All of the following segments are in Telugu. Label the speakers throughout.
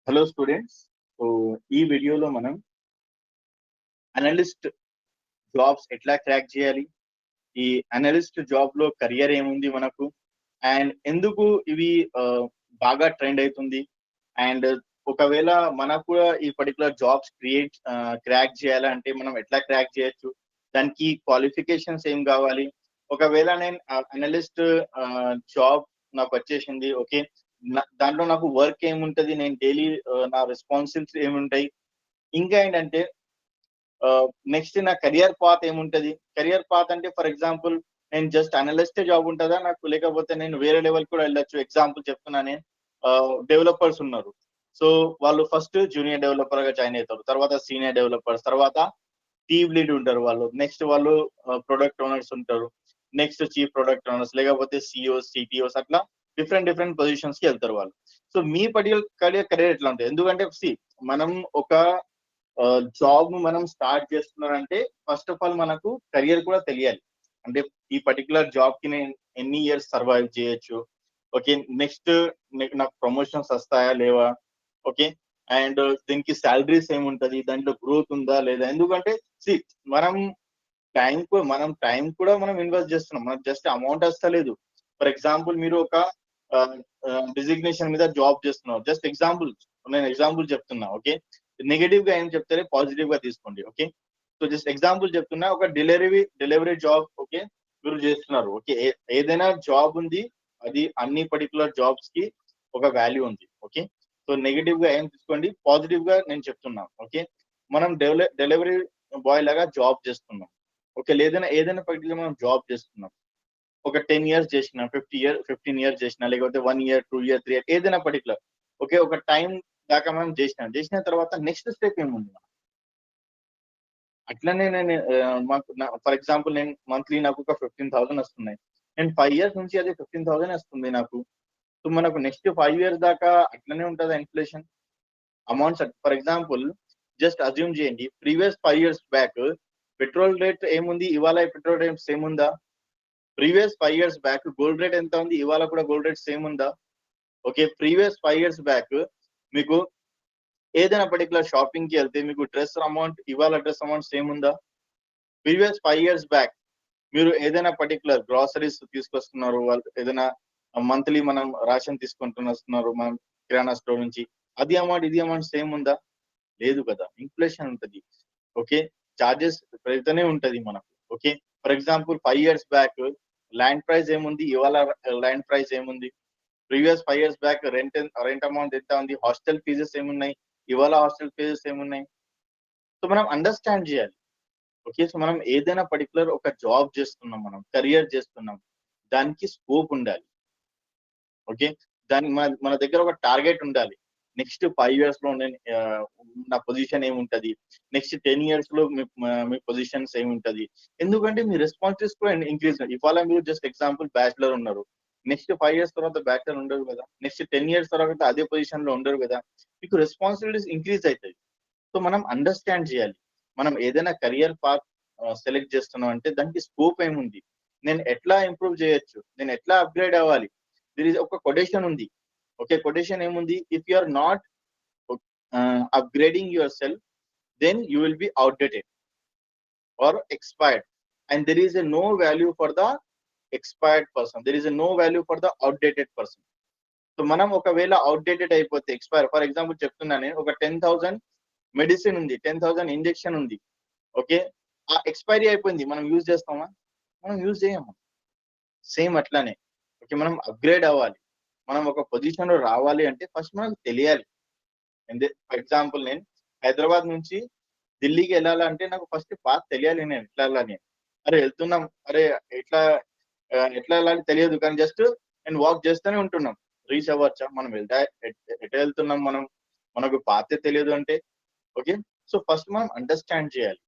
Speaker 1: Hello students. సో ఈ వీడియోలో మనం అనలిస్ట్ జాబ్స్ ఎట్లా క్రాక్ చేయాలి, ఈ అనలిస్ట్ జాబ్ లో కెరియర్ ఏముంది మనకు, అండ్ ఎందుకు ఇవి బాగా ట్రెండ్ అవుతుంది, అండ్ ఒకవేళ మనకు కూడా ఈ పర్టికులర్ జాబ్స్ క్రాక్ చేయాలంటే మనం ఎట్లా క్రాక్ చేయొచ్చు, దానికి క్వాలిఫికేషన్స్ ఏం కావాలి. ఒకవేళ నేను అనలిస్ట్ జాబ్ నాకు వచ్చేసింది, ఓకే, దాంట్లో నాకు వర్క్ ఏముంటది, నేను డైలీ నా రెస్పాన్సిబిలిటీస్ ఏముంటాయి, ఇంకా ఏంటంటే నెక్స్ట్ నా కెరియర్ పాత్ ఏముంటది. కెరియర్ పాత్ అంటే ఫర్ ఎగ్జాంపుల్ నేను జస్ట్ అనలిస్ట్ జాబ్ ఉంటుందా నాకు, లేకపోతే నేను వేరే లెవెల్ కూడా వెళ్ళొచ్చు. ఎగ్జాంపుల్ చెప్తున్నానే, డెవలపర్స్ ఉన్నారు. సో వాళ్ళు ఫస్ట్ జూనియర్ డెవలపర్ గా జాయిన్ అవుతారు, తర్వాత సీనియర్ డెవలపర్స్, తర్వాత టీమ్ లీడ్ ఉంటారు వాళ్ళు, నెక్స్ట్ వాళ్ళు ప్రొడక్ట్ ఓనర్స్ ఉంటారు, నెక్స్ట్ చీఫ్ ప్రొడక్ట్ ఓనర్స్, లేకపోతే సిఇఓస్ సిటిఓస్, అట్లా డిఫరెంట్ డిఫరెంట్ పొజిషన్స్ కి వెళ్తారు వాళ్ళు. సో మీ పర్టికులర్ కెరీర్ ఎట్లా ఉంటుంది, ఎందుకంటే మనం ఒక జాబ్ మనం స్టార్ట్ చేస్తున్నారంటే ఫస్ట్ ఆఫ్ ఆల్ మనకు కెరియర్ కూడా తెలియాలి. అంటే ఈ పర్టికులర్ జాబ్ కి నేను ఎన్ని ఇయర్స్ సర్వైవ్ చేయొచ్చు, ఓకే, నెక్స్ట్ నాకు ప్రమోషన్స్ వస్తాయా లేవా, ఓకే, అండ్ దీనికి శాలరీస్ ఏముంటది, దాంట్లో గ్రోత్ ఉందా లేదా. ఎందుకంటే సి మనం టైం కూడా మనం ఇన్వెస్ట్ చేస్తున్నాం, మనకు జస్ట్ అమౌంట్ వస్తలేదు. ఫర్ ఎగ్జాంపుల్ మీరు ఒక డిజిగ్నేషన్ మీద జాబ్ చేస్తున్నారు, జస్ట్ నేను ఎగ్జాంపుల్ చెప్తున్నా, ఓకే. నెగటివ్ గా ఏం చెప్తారే, పాజిటివ్ గా తీసుకోండి, ఓకే. సో జస్ట్ ఎగ్జాంపుల్ చెప్తున్నా, ఒక డెలివరీ జాబ్, ఓకే, మీరు చేస్తున్నారు, ఓకే. ఏదైనా జాబ్ ఉంది, అది అన్ని పర్టికులర్ జాబ్స్ కి ఒక వాల్యూ ఉంది, ఓకే. సో నెగటివ్ గా ఏం తీసుకోండి, పాజిటివ్ గా నేను చెప్తున్నా, ఓకే. మనం డెలివరీ బాయ్ లాగా జాబ్ చేస్తున్నాం, ఓకే. ఏదైనా పర్టికులర్ మనం జాబ్ చేస్తున్నాం, ఒక 10 ఇయర్స్ చేసిన, 15 ఇయర్స్ చేసిన, లేకపోతే 1 ఇయర్ 2 ఇయర్ 3 ఇయర్, ఏదైనా పర్టికులర్, ఓకే, ఒక టైం దాకా మనం చేసిన తర్వాత నెక్స్ట్ స్టెప్ ఏముంది. అట్లనే నేను మాకు ఫర్ ఎగ్జాంపుల్ నేను మంత్లీ నాకు ఒక 15,000 వస్తున్నాయి, నేను 5 ఇయర్స్ నుంచి అది 15,000 వస్తుంది నాకు. సో మనకు నెక్స్ట్ 5 ఇయర్స్ దాకా అట్లనే ఉంటుందా inflation amounts. For example just assume చేయండి, previous 5 years back petrol rate ఏముంది, ఇవాళ పెట్రోల్ రేట్ సేమ్ ఉందా. Previous 5 years back gold rate ఎంత ఉంది, ఇవాళ కూడా గోల్డ్ రేట్ సేమ్ ఉందా. ఓకే, ప్రీవియస్ 5 ఇయర్స్ బ్యాక్ మీకు ఏదైనా పర్టికులర్ షాపింగ్ కి వెళ్తే మీకు డ్రెస్ అమౌంట్, ఇవాళ డ్రెస్ అమౌంట్ సేమ్ ఉందా. ప్రీవియస్ 5 ఇయర్స్ బ్యాక్ మీరు ఏదైనా పర్టికులర్ గ్రాసరీస్ తీసుకొస్తున్నారు, వాళ్ళు ఏదైనా మంత్లీ మనం రేషన్ తీసుకుంటున్నారు మనం కిరాణా స్టోర్ నుంచి, అది అమౌంట్ ఇది అమౌంట్ సేమ్ ఉందా. లేదు కదా, ఇన్ఫ్లేషన్ ఉంటది, ఓకే. చార్జెస్ పెరుగుతూనే ఉంటది మనకు, okay. For example 5 years back land price ఏముంది, ఇవాళ ల్యాండ్ ప్రైస్ ఏముంది. Previous 5 years back rent amount ఎంత ఉంది, హాస్టల్ ఫీజెస్ ఏమున్నాయి, ఇవాళ హాస్టల్ ఫీజెస్ ఏమున్నాయి. సో మనం అండర్స్టాండ్ చేయాలి, ఓకే. సో మనం ఏదైనా పర్టికులర్ ఒక జాబ్ చేస్తున్నాం, మనం కెరియర్ చేస్తున్నాం, దానికి స్కోప్ ఉండాలి, ఓకే. దానికి మన దగ్గర ఒక టార్గెట్ ఉండాలి. నెక్స్ట్ 5 ఇయర్స్ లో నేను నా పొజిషన్ ఏముంటది, నెక్స్ట్ 10 ఇయర్స్ లో మీ పొజిషన్స్ ఏముంటది. ఎందుకంటే మీ రెస్పాన్సిబిలిటీస్ కూడా ఇంక్రీజ్. ఇవాళ మీరు జస్ట్ ఎగ్జాంపుల్ బ్యాచిలర్ ఉన్నారు, నెక్స్ట్ 5 ఇయర్స్ తర్వాత బ్యాచిలర్ ఉండరు కదా, నెక్స్ట్ 10 ఇయర్స్ తర్వాత అదే పొజిషన్ లో ఉండరు కదా, మీకు రెస్పాన్సిబిలిటీస్ ఇంక్రీజ్ అవుతాయి. సో మనం అండర్స్టాండ్ చేయాలి, మనం ఏదైనా కెరియర్ పాత్ సెలెక్ట్ చేస్తున్నాం అంటే దానికి స్కోప్ ఏముంది, నేను ఎట్లా ఇంప్రూవ్ చేయొచ్చు, నేను ఎట్లా అప్గ్రేడ్ అవ్వాలి. దీని ఒక కొటేషన్ ఉంది, ఓకే. కొటేషన్ ఏముంది, if you are not upgrading yourself then you will be outdated or expired, and there is a no value for the expired person, there is a no value for the outdated person. So మనం ఒకవేళ అవుట్డేటెడ్ అయిపోతే, ఎక్స్పైర్, ఫర్ ఎగ్జాంపుల్ చెప్తున్నాను, ఒక 10,000 మెడిసిన్ ఉంది, 10,000 ఇంజెక్షన్ ఉంది, ఓకే. ఆ ఎక్స్పైరీ అయిపోయింది, మనం యూజ్ చేస్తామా, మనం యూజ్ చేయము. సేమ్ అట్లానే, ఓకే, మనం అప్గ్రేడ్ అవ్వాలి. మనం ఒక పొజిషన్ లో రావాలి అంటే ఫస్ట్ మనకు తెలియాలి. ఫర్ ఎగ్జాంపుల్ నేను హైదరాబాద్ నుంచి ఢిల్లీకి వెళ్ళాలంటే నాకు ఫస్ట్ పాత్ తెలియాలి, నేను ఎట్లా వెళ్ళాలి. అరే వెళ్తున్నాం, అరే ఎట్లా ఎట్లా వెళ్ళాలి తెలియదు, కానీ జస్ట్ నేను వాక్ చేస్తూనే ఉంటున్నాం, రీచ్ అవ్వచ్చా, మనం ఎట్లా వెళ్తున్నాం, మనకు పాతే తెలియదు అంటే, ఓకే. సో ఫస్ట్ మనం అండర్స్టాండ్ చేయాలి,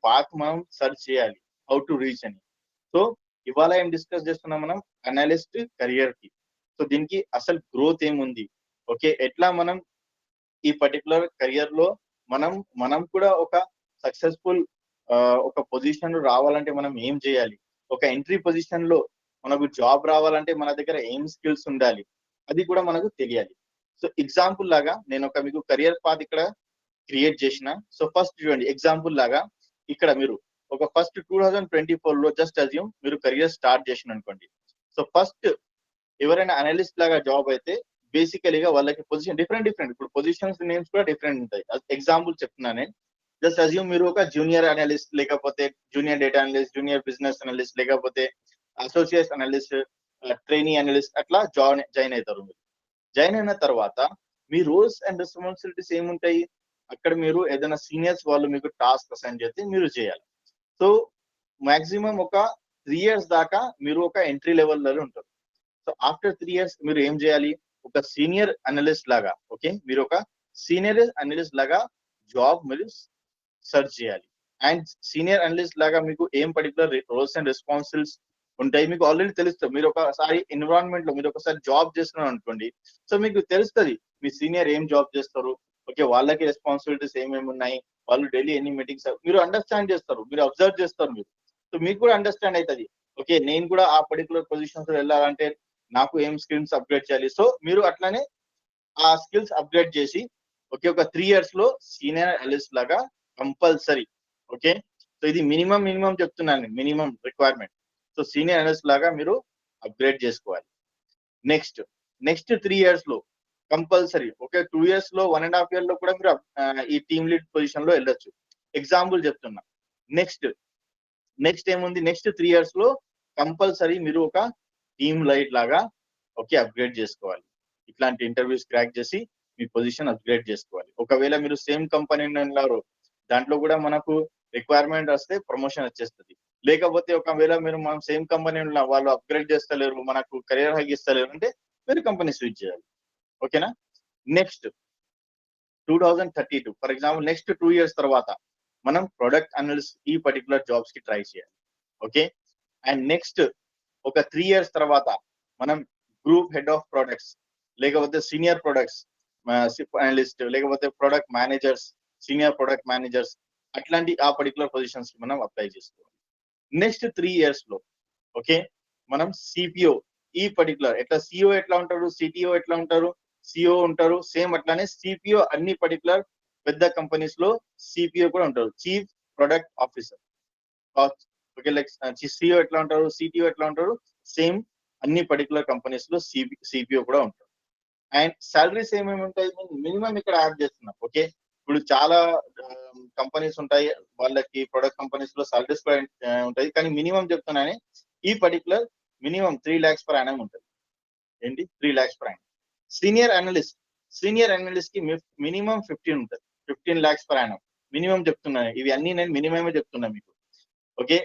Speaker 1: పాత్ మనం సర్చ్ చేయాలి, హౌ టు రీచ్ అని. సో ఇవాళ ఏం డిస్కస్ చేస్తున్నాం మనం, అనలిస్ట్ కెరియర్ కి. సో దీనికి అసలు గ్రోత్ ఏముంది, ఓకే, ఎట్లా మనం ఈ పర్టికులర్ కెరియర్ లో మనం మనం కూడా ఒక సక్సెస్ఫుల్ ఒక పొజిషన్ రావాలంటే మనం ఏం చేయాలి, ఒక ఎంట్రీ పొజిషన్ లో మనకు జాబ్ రావాలంటే మన దగ్గర ఏం స్కిల్స్ ఉండాలి, అది కూడా మనకు తెలియాలి. సో ఎగ్జాంపుల్ లాగా నేను ఒక మీకు కెరియర్ పాత్ ఇక్కడ క్రియేట్ చేసిన. సో ఫస్ట్ చూడండి ఎగ్జాంపుల్ లాగా ఇక్కడ మీరు ఒక ఫస్ట్ 2024 జస్ట్ అజ్యూమ్ మీరు కెరియర్ స్టార్ట్ చేసిన అనుకోండి. సో ఫస్ట్ ఎవరైనా అనలిస్ట్ లాగా జాబ్ అయితే బేసికలీగా వాళ్ళకి పొజిషన్ డిఫరెంట్ ఇప్పుడు పొజిషన్స్ నేమ్స్ కూడా డిఫరెంట్ ఉంటాయి. ఎగ్జాంపుల్ చెప్తున్నా నేను. జస్ట్ అజ్యూమ్ మీరు ఒక జూనియర్ అనలిస్ట్, లేకపోతే junior data analyst, junior business analyst, లేకపోతే అసోసియేట్ అనలిస్ట్, ట్రైనీ అనలిస్ట్ అట్లా జాయిన్ అవుతారు. మీరు జాయిన్ అయిన తర్వాత మీ రోల్స్ అండ్ రెస్పాన్సిబిలిటీస్ ఏముంటాయి, అక్కడ మీరు ఏదైనా సీనియర్స్ వాళ్ళు మీకు టాస్క్ అసైన్ చేస్తే మీరు చేయాలి. సో మాక్సిమం ఒక 3 years దాకా మీరు ఒక ఎంట్రీ లెవెల్లో ఉంటారు. సో ఆఫ్టర్ 3 years మీరు ఏం చేయాలి, ఒక సీనియర్ అనలిస్ట్ లాగా, ఓకే, మీరు ఒక సీనియర్ అనలిస్ట్ లాగా జాబ్ మీరు సెర్చ్ చేయాలి. అండ్ సీనియర్ అనలిస్ట్ లాగా మీకు ఏం పర్టికులర్ రోల్స్ అండ్ రెస్పాన్సిబిలిటీస్ ఉంటాయి మీకు ఆల్రెడీ తెలుస్తుంది. మీరు ఒకసారి ఎన్విరాన్మెంట్ లో మీరు ఒకసారి జాబ్ చేస్తున్నారు అనుకోండి, సో మీకు తెలుస్తుంది మీ సీనియర్ ఏం జాబ్ చేస్తారు, ఓకే, వాళ్ళకి రెస్పాన్సిబిలిటీస్ ఏమేమి ఉన్నాయి, వాళ్ళు డైలీ ఎన్ని మీటింగ్స్ మీరు అండర్స్టాండ్ చేస్తారు, మీరు అబ్జర్వ్ చేస్తారు మీరు. సో మీకు కూడా అండర్స్టాండ్ అవుతుంది, ఓకే, నేను కూడా ఆ పర్టికులర్ పొజిషన్స్ లో వెళ్ళాలంటే నాకు ఏం స్కిల్స్ అప్గ్రేడ్ చేయాలి. సో మీరు అట్లానే ఆ స్కిల్స్ అప్గ్రేడ్ చేసి, ఓకే, ఒక 3 years లో సీనియర్ అనలిస్ట్ లాగా కంపల్సరీ, ఓకే. సో ఇది మినిమం చెప్తున్నాను, minimum requirement. So senior analyst లాగా మీరు అప్గ్రేడ్ చేసుకోవాలి. నెక్స్ట్ 3 years లో కంపల్సరీ, ఓకే, 2 years లో 1.5 year లో కూడా మీరు ఈ టీమ్ లీడ్ పొజిషన్ లో వెళ్ళొచ్చు. ఎగ్జాంపుల్ చెప్తున్నా. నెక్స్ట్ ఏముంది, నెక్స్ట్ 3 years లో కంపల్సరీ మీరు ఒక టీమ్ లీడ్ లాగా, ఓకే, అప్గ్రేడ్ చేసుకోవాలి. ఇట్లాంటి ఇంటర్వ్యూస్ క్రాక్ చేసి మీ పొజిషన్ అప్గ్రేడ్ చేసుకోవాలి. ఒకవేళ మీరు సేమ్ కంపెనీ ఉన్నారు, దాంట్లో కూడా మనకు రిక్వైర్మెంట్ వస్తే ప్రమోషన్ వచ్చేస్తుంది. లేకపోతే ఒకవేళ మనం సేమ్ కంపెనీ ఉన్న వాళ్ళు అప్గ్రేడ్ చేస్తలేరు, మనకు కెరియర్ హైక్ ఇస్తలేరు అంటే మీరు కంపెనీ స్విచ్ చేయాలి. ఓకేనా. Next 2032 for example next 2 years తర్వాత మనం ప్రొడక్ట్ అనలిస్ట్ ఈ పర్టికులర్ జాబ్స్ కి ట్రై చేయాలి. ఓకే. అండ్ నెక్స్ట్ ఒక 3 years తర్వాత మనం గ్రూప్ హెడ్ ఆఫ్ ప్రొడక్ట్స్, లేకపోతే సీనియర్ ప్రొడక్ట్స్ అనలిస్ట్, లేకపోతే product managers, senior product managers, అట్లాంటి ఆ పర్టికులర్ పొజిషన్స్ మనం అప్లై చేసుకోవాలి. నెక్స్ట్ 3 years లో, ఓకే, మనం సిపిఓ ఈ పర్టికులర్ ఎట్లా సిఓ ఎట్లా ఉంటారు, సిటిఓ ఎట్లా ఉంటారు, సిఓ ఉంటారు, సేమ్ అట్లానే సిపిఓ అన్ని పర్టికులర్ పెద్ద కంపెనీస్ లో సిపిఓ కూడా ఉంటారు, chief product officer. Okay, like CEO ఎట్లా ఉంటారు, సిటిఓ ఎట్లా ఉంటారు, సేమ్ అన్ని పర్టికులర్ కంపెనీస్ లో సిపిఓ కూడా ఉంటారు. అండ్ సాలరీస్ ఏమేమి ఉంటాయి, మినిమం ఇక్కడ యాడ్ చేస్తున్నాం. ఓకే, ఇప్పుడు చాలా కంపెనీస్ ఉంటాయి, వాళ్ళకి ప్రొడక్ట్ కంపెనీస్ లో సాలరీస్ కూడా ఉంటాయి, కానీ మినిమం చెప్తున్నానే ఈ particular minimum 3 lakhs per annum ఉంటుంది. ఏంటి 3 lakhs per annum. Senior analyst కి మినిమం 15 ఉంటుంది, 15 lakhs per annum మినిమం చెప్తున్నాను. ఇవి అన్ని నేను మినిమమే చెప్తున్నా మీకు. ఓకే,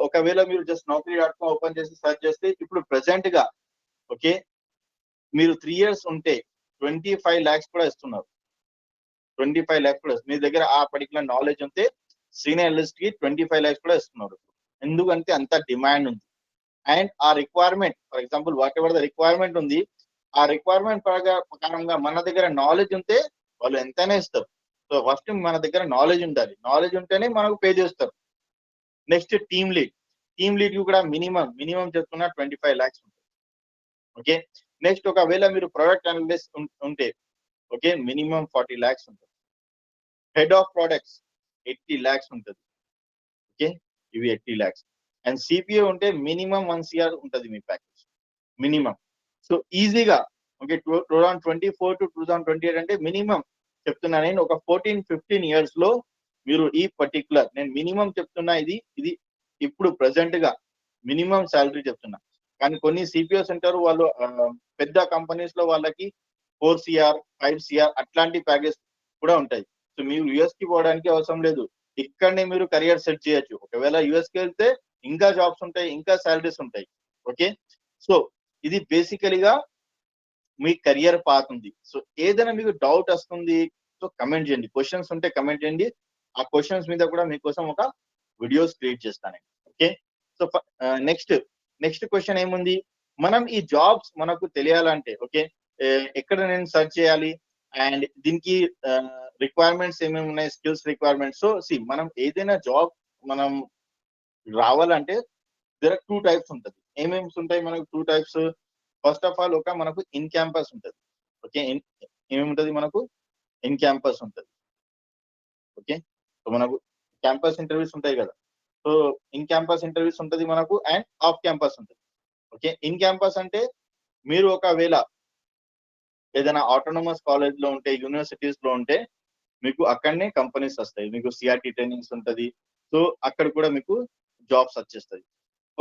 Speaker 1: ఒకవేళ మీరు జస్ట్ naukri.com ఓపెన్ చేసి సర్చ్ చేస్తే ఇప్పుడు ప్రెసెంట్ గా, ఓకే, మీరు 3 years ఉంటే 25 lakhs కూడా ఇస్తున్నారు. 25 lakhs కూడా మీ దగ్గర ఆ పర్టికులర్ నాలెడ్జ్ ఉంటే సీనియర్ అనలిస్ట్ కి 25 lakhs కూడా ఇస్తున్నారు. ఎందుకంటే అంత డిమాండ్ ఉంది. అండ్ ఆ requirement, for example what ever the requirement ఉంది, ఆ రిక్వైర్మెంట్ ప్రకారంగా మన దగ్గర నాలెడ్జ్ ఉంటే వాళ్ళు ఎంతైనా ఇస్తారు. సో ఫస్ట్ మన దగ్గర నాలెడ్జ్ ఉండాలి, నాలెడ్జ్ ఉంటేనే మనకు పే చేస్తారు. నెక్స్ట్ టీమ్ లీడ్ కూడా మినిమం చెప్తున్నా 25 lakhs ఉంటుంది. ఓకే. నెక్స్ట్ ఒకవేళ మీరు ప్రొడక్ట్ అనలిస్ట్ ఉంటే, ఓకే, మినిమం 40 lakhs ఉంటుంది. హెడ్ ఆఫ్ ప్రొడక్ట్స్ 80 lakhs ఉంటుంది. ఓకే, ఇవి 80 lakhs. అండ్ సిపిఓ ఉంటే మినిమం 1 crore ఉంటుంది మీ ప్యాకేజ్ మినిమం. సో ఈజీగా, ఓకే, 2024 to 2028 అంటే మినిమం చెప్తున్నా నేను ఒక 14-15 years లో మీరు ఈ పర్టికులర్ నేను మినిమం చెప్తున్నా, ఇది ఇప్పుడు ప్రెసెంట్ గా మినిమం శాలరీ చెప్తున్నా. కానీ కొన్ని సిపిఓస్ ఉంటారు, వాళ్ళు పెద్ద కంపెనీస్ లో వాళ్ళకి 4 crore 5 crore అట్లాంటి ప్యాకేజ్ కూడా ఉంటాయి. సో మీరు యుఎస్ కి పోవడానికి అవసరం లేదు, ఇక్కడనే మీరు కెరియర్ సెట్ చేయొచ్చు. ఒకవేళ యుఎస్ కి వెళ్తే ఇంకా జాబ్స్ ఉంటాయి, ఇంకా శాలరీస్ ఉంటాయి. ఓకే. సో ఇది బేసికలీగా మీ కెరియర్ పాత్ ఉంది. సో ఏదైనా మీకు డౌట్ వస్తుంది, సో కమెంట్ చేయండి, క్వశ్చన్స్ ఉంటే కమెంట్ చేయండి. ఆ క్వశ్చన్స్ మీద కూడా మీకోసం ఒక వీడియోస్ క్రియేట్ చేస్తాను. ఓకే. సో నెక్స్ట్ క్వశ్చన్ ఏముంది, మనం ఈ జాబ్స్ మనకు తెలియాలంటే, ఓకే, ఎక్కడ నేను సెర్చ్ చేయాలి అండ్ దీనికి రిక్వైర్మెంట్స్ ఏమేమి ఉన్నాయి, స్కిల్స్ రిక్వైర్మెంట్స్. సో మనం ఏదైనా జాబ్ మనం రావాలంటే దేర్ ఆర్ 2 types ఉంటుంది. ఏమేమి ఉంటాయి మనకు 2 types. ఫస్ట్ ఆఫ్ ఆల్ ఒక మనకు ఇన్ క్యాంపస్ ఉంటుంది. ఓకే, ఏముంటది మనకు? ఇన్ క్యాంపస్ ఉంటుంది. ఓకే, సో మనకు క్యాంపస్ ఇంటర్వ్యూస్ ఉంటాయి కదా. సో ఇన్ క్యాంపస్ ఇంటర్వ్యూస్ ఉంటుంది మనకు, అండ్ ఆఫ్ క్యాంపస్ ఉంటుంది. ఓకే, ఇన్ క్యాంపస్ అంటే మీరు ఒకవేళ ఏదైనా ఆటోనమస్ కాలేజ్ లో ఉంటే, యూనివర్సిటీస్ లో ఉంటే మీకు అక్కడనే కంపెనీస్ వస్తాయి. మీకు సిఆర్టీ ట్రైనింగ్స్ ఉంటది. సో అక్కడ కూడా మీకు జాబ్స్ వచ్చేస్తాయి.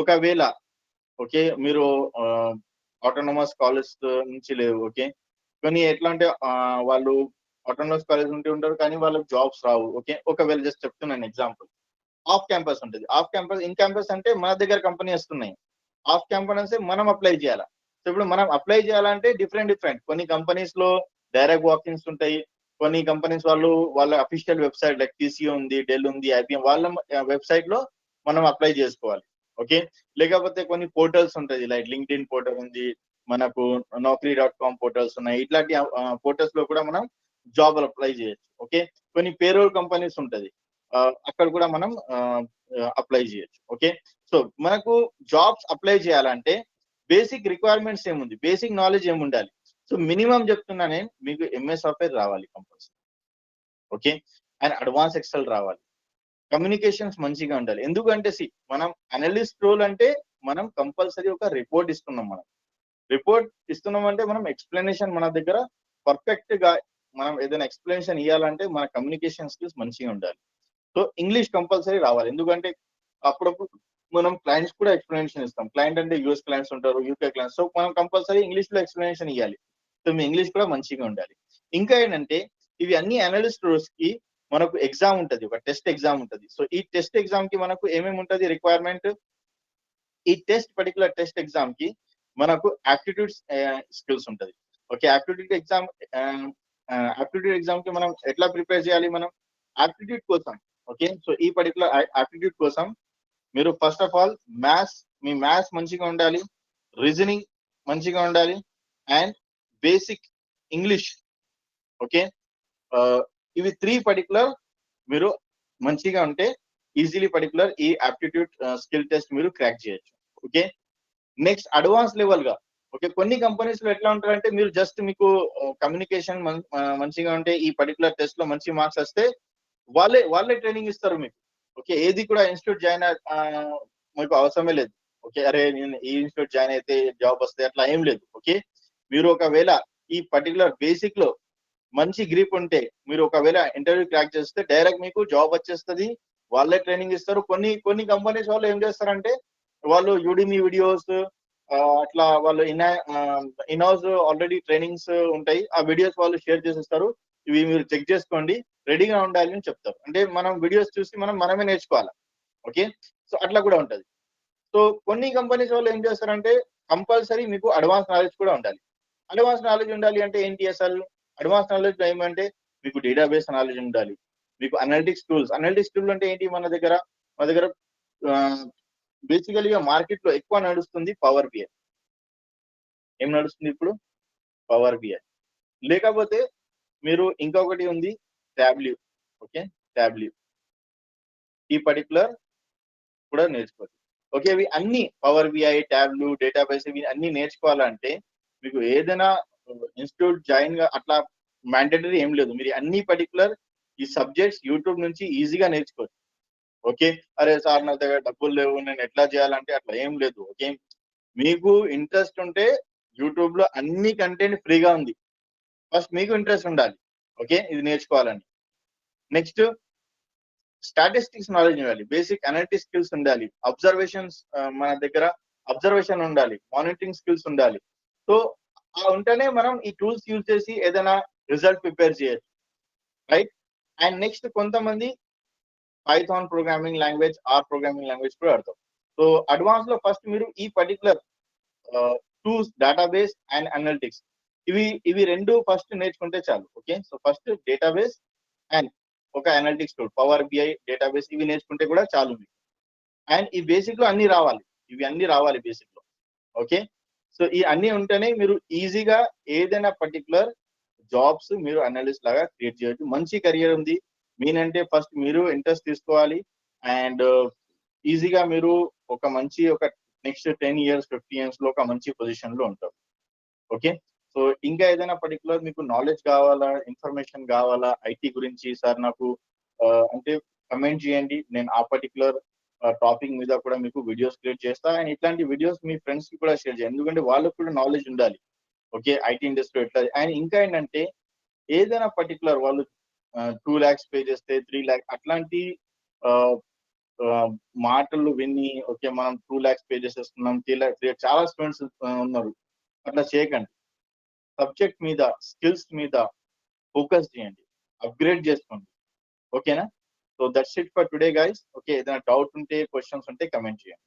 Speaker 1: ఒకవేళ ఓకే, మీరు ఆటోనమస్ కాలేజ్ నుంచి లేవు. ఓకే, కానీ ఎట్లా అంటే వాళ్ళు ఆటోనమస్ కాలేజ్ ఉంటే ఉంటారు, కానీ వాళ్ళకి జాబ్స్ రావు. ఓకే, ఒకవేళ జస్ట్ చెప్తున్నాను ఎగ్జాంపుల్. ఆఫ్ క్యాంపస్ ఉంటుంది. ఆఫ్ క్యాంపస్, ఇన్ క్యాంపస్ అంటే మన దగ్గర కంపెనీ వస్తున్నాయి. ఆఫ్ క్యాంపస్ అంటే మనం అప్లై చేయాలా. సో ఇప్పుడు మనం అప్లై చేయాలంటే డిఫరెంట్ డిఫరెంట్ కొన్ని కంపెనీస్ లో డైరెక్ట్ వాకింగ్స్ ఉంటాయి. కొన్ని కంపెనీస్ వాళ్ళు వాళ్ళ అఫీషియల్ వెబ్సైట్ లైక్ టీసీ ఉంది, డెల్ ఉంది, ఐబిఎం వాళ్ళ వెబ్సైట్ లో మనం అప్లై చేసుకోవాలి. ఓకే, లేకపోతే కొన్ని పోర్టల్స్ ఉంటుంది, లైక్ లింక్డ్ ఇన్ పోర్టల్ ఉంది, మనకు naukri.com పోర్టల్స్ ఉన్నాయి. ఇట్లాంటి పోర్టల్స్ లో కూడా మనం జాబ్ అప్లై చేయొచ్చు. ఓకే, కొన్ని పేరోల్ కంపెనీస్ ఉంటది, అక్కడ కూడా మనం అప్లై చేయొచ్చు. ఓకే, సో మనకు జాబ్స్ అప్లై చేయాలంటే బేసిక్ రిక్వైర్మెంట్స్ ఏముంది, బేసిక్ నాలెడ్జ్ ఏముండాలి? సో మినిమం చెప్తున్నా నేను, మీకు ఎంఎస్ సాఫ్ట్వేర్ రావాలి compulsory. Okay, and advance Excel రావాలి. కమ్యూనికేషన్స్ మంచిగా ఉండాలి. ఎందుకంటే మనం అనలిస్ట్ రోల్ అంటే మనం కంపల్సరీ ఒక రిపోర్ట్ ఇస్తున్నాం. మనం రిపోర్ట్ ఇస్తున్నాం అంటే మనం ఎక్స్ప్లెనేషన్ మన దగ్గర పర్ఫెక్ట్ గా, మనం ఏదైనా ఎక్స్ప్లెనేషన్ ఇవ్వాలంటే మన కమ్యూనికేషన్ స్కిల్స్ మంచిగా ఉండాలి. సో ఇంగ్లీష్ కంపల్సరీ రావాలి. ఎందుకంటే అప్పుడప్పుడు మనం క్లయింట్స్ కూడా ఎక్స్ప్లెనేషన్ ఇస్తాం. క్లయింట్ అంటే యూఎస్ క్లయింట్స్ ఉంటారు, యూకే క్లయింట్స్. సో మనం కంపల్సరీ ఇంగ్లీష్ లో ఎక్స్ప్లెనేషన్ ఇవ్వాలి. సో మీ ఇంగ్లీష్ కూడా మంచిగా ఉండాలి. ఇంకా ఏంటంటే ఇవి అన్ని అనలిస్ట్ రోల్స్ కి మనకు ఎగ్జామ్ ఉంటది, ఒక టెస్ట్ ఎగ్జామ్ ఉంటది. సో ఈ టెస్ట్ ఎగ్జామ్ కి మనకు ఏమేమి ఉంటది రిక్వైర్మెంట్? ఈ పర్టికులర్ టెస్ట్ ఎగ్జామ్ కి మనకు యాప్టిట్యూడ్ స్కిల్స్ ఉంటది. ఓకే, యాప్టిట్యూడ్ ఎగ్జామ్ కి మనం ఎట్లా ప్రిపేర్ చేయాలి? మనం యాప్టిట్యూడ్ కోసం, ఓకే, సో ఈ పర్టికులర్ యాప్టిట్యూడ్ కోసం మీరు first of all me maths మంచిగా ఉండాలి, రీజనింగ్ మంచిగా ఉండాలి, అండ్ బేసిక్ ఇంగ్లీష్. ఓకే, ఇవి పర్టికులర్ మీరు మంచిగా ఉంటే ఈజీలీ పర్టికులర్ ఈ యాప్టిట్యూడ్ స్కిల్ టెస్ట్ మీరు క్రాక్ చేయొచ్చు. ఓకే, నెక్స్ట్ అడ్వాన్స్ లెవెల్ గా. ఓకే, కొన్ని కంపెనీస్ లో ఎట్లా ఉంటారంటే మీరు జస్ట్ మీకు కమ్యూనికేషన్ మంచిగా ఉంటే ఈ పర్టికులర్ టెస్ట్ లో మంచి మార్క్స్ వస్తే వాళ్ళే ట్రైనింగ్ ఇస్తారు మీకు. ఓకే, ఏది కూడా ఇన్స్టిట్యూట్ జాయిన్ మీకు అవసరమే లేదు. ఓకే, అరే నేను ఈ ఇన్స్టిట్యూట్ జాయిన్ అయితే జాబ్ వస్తే అట్లా ఏం లేదు. ఓకే, మీరు ఒకవేళ ఈ పర్టికులర్ బేసిక్ లో మంచి గ్రిప్ ఉంటే మీరు ఒకవేళ ఇంటర్వ్యూ క్రాక్ చేస్తే డైరెక్ట్ మీకు జాబ్ వచ్చేస్తుంది. వాళ్ళే ట్రైనింగ్ ఇస్తారు. కొన్ని కొన్ని కంపెనీస్ వాళ్ళు ఏం చేస్తారంటే వాళ్ళు యూడిమి వీడియోస్, అట్లా వాళ్ళు ఇన్ హౌస్ ఆల్రెడీ ట్రైనింగ్స్ ఉంటాయి, ఆ వీడియోస్ వాళ్ళు షేర్ చేసేస్తారు. ఇవి మీరు చెక్ చేసుకోండి, రెడీగా ఉండాలి అని చెప్తారు. అంటే మనం వీడియోస్ చూసి మనమే నేర్చుకోవాలి. ఓకే, సో అట్లా కూడా ఉంటది. సో కొన్ని కంపెనీస్ వాళ్ళు ఏం చేస్తారంటే కంపల్సరీ మీకు అడ్వాన్స్ నాలెడ్జ్ కూడా ఉండాలి. అడ్వాన్స్ నాలెడ్జ్ ఉండాలి అంటే ఏంటి అసలు? అడ్వాన్స్ నాలెడ్జ్ ఏమంటే మీకు డేటాబేస్ నాలెడ్జ్ ఉండాలి, మీకు అనలిటిక్స్ టూల్ అంటే ఏంటి? మన దగ్గర బేసికలీగా మార్కెట్ లో ఎక్కువ నడుస్తుంది పవర్ బిఐ. ఏం నడుస్తుంది ఇప్పుడు? Power BI. లేకపోతే మీరు ఇంకొకటి ఉంది, టాబ్ల్యూ. ఓకే, టాబ్ల్యూ ఈ పర్టికులర్ కూడా నేర్చుకోవచ్చు. ఓకే, ఇవి అన్ని పవర్ బిఐ, టాబ్లు, డేటాబేస్ ఇవి అన్ని నేర్చుకోవాలంటే మీకు ఏదైనా ఇన్స్టిట్యూట్ జాయిన్ గా అట్లా మ్యాండేటరీ ఏం లేదు. మీరు అన్ని పర్టికులర్ ఈ సబ్జెక్ట్స్ యూట్యూబ్ నుంచి ఈజీగా నేర్చుకోవచ్చు. ఓకే, అరే సార్ నా దగ్గర డబ్బులు లేవు, నేను ఎట్లా చేయాలంటే అట్లా ఏం లేదు. ఓకే, మీకు ఇంట్రెస్ట్ ఉంటే యూట్యూబ్ లో అన్ని కంటెంట్ ఫ్రీగా ఉంది. ఫస్ట్ మీకు ఇంట్రెస్ట్ ఉండాలి. ఓకే, ఇది నేర్చుకోవాలని. నెక్స్ట్ స్టాటిస్టిక్స్ నాలెడ్జ్ ఉండాలి, బేసిక్ అనలిటిక్స్ స్కిల్స్ ఉండాలి, అబ్జర్వేషన్స్ మన దగ్గర అబ్జర్వేషన్ ఉండాలి, మానిటరింగ్ స్కిల్స్ ఉండాలి. సో ఉంటేనే మనం ఈ టూల్స్ యూజ్ చేసి ఏదైనా రిజల్ట్ ప్రిపేర్ చేయొచ్చు, రైట్? అండ్ నెక్స్ట్ కొంతమంది Python programming language, programming language కూడా ఆడతాం. సో అడ్వాన్స్ లో ఫస్ట్ మీరు ఈ particular tools, database and analytics, ఇవి రెండు ఫస్ట్ నేర్చుకుంటే చాలు. Okay, so first database and ఒక analytics tool, power BI, database ఇవి నేర్చుకుంటే కూడా చాలు మీకు. అండ్ ఈ బేసిక్ లో అన్ని రావాలి, ఇవి అన్ని రావాలి బేసిక్ లో. ఓకే, సో ఈ అన్ని ఉంటేనే మీరు ఈజీగా ఏదైనా పర్టికులర్ జాబ్స్ మీరు అనలిస్ట్ లాగా క్రియేట్ చేయొచ్చు. మంచి కెరియర్ ఉంది. మీనంటే ఫస్ట్ మీరు ఇంట్రెస్ట్ తీసుకోవాలి, అండ్ ఈజీగా మీరు ఒక నెక్స్ట్ 10 years 15 years లో ఒక మంచి పొజిషన్ లో ఉంటారు. ఓకే, సో ఇంకా ఏదైనా పర్టికులర్ మీకు నాలెడ్జ్ కావాలా, ఇన్ఫర్మేషన్ కావాలా ఐటీ గురించి సార్ నాకు అంటే కమెంట్ చేయండి. నేను ఆ పర్టికులర్ టాపిక్ మీద కూడా మీకు వీడియోస్ క్రియేట్ చేస్తా. అండ్ ఇట్లాంటి వీడియోస్ మీ ఫ్రెండ్స్ కి కూడా షేర్ చేయండి, ఎందుకంటే వాళ్ళకు కూడా నాలెడ్జ్ ఉండాలి. ఓకే, ఐటీ ఇండస్ట్రీ ఎట్లా. అండ్ ఇంకా ఏంటంటే ఏదైనా పర్టికులర్ వాళ్ళు 2 lakhs పే చేస్తే 3 lakhs అట్లాంటి ఆ, ఆ, మాటలు విని ఓకే మనం 2 lakhs పే చేసేస్తున్నాం, 3 lakhs చాలా స్టూడెంట్స్ ఉన్నారు. అట్లా చేయకండి. సబ్జెక్ట్ మీద, స్కిల్స్ మీద ఫోకస్ చేయండి, అప్గ్రేడ్ చేసుకోండి. ఓకేనా? So that's it for today guys. Okay, ఏదైనా డౌట్ ఉంటే, క్వశ్చన్స్ ఉంటే కమెంట్ చేయండి.